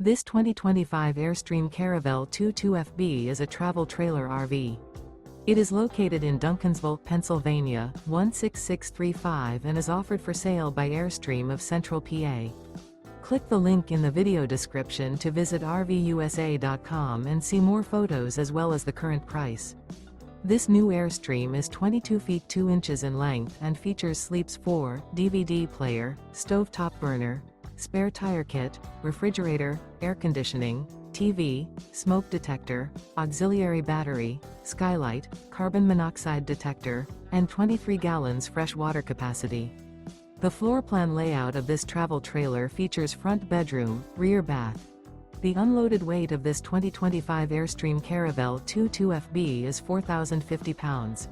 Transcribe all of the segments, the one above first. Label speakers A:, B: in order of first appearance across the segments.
A: This 2025 Airstream Caravel 22FB is a travel trailer RV. It is located in Duncansville, Pennsylvania, 16635 and is offered for sale by Airstream of Central PA. Click the link in the video description to visit RVUSA.com and see more photos as well as the current price. This new Airstream is 22 feet 2 inches in length and features Sleeps 4, DVD player, stovetop burner, spare tire kit, refrigerator, air conditioning, TV, smoke detector, auxiliary battery, skylight, carbon monoxide detector, and 23 gallons fresh water capacity. The floor plan layout of this travel trailer features front bedroom, rear bath. The unloaded weight of this 2025 Airstream Caravel 22FB is 4,050 pounds.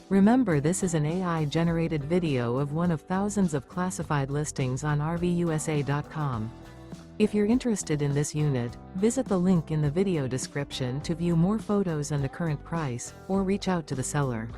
A: Remember, this is an AI-generated video of one of thousands of classified listings on RVUSA.com. If you're interested in this unit, visit the link in the video description to view more photos and the current price, or reach out to the seller.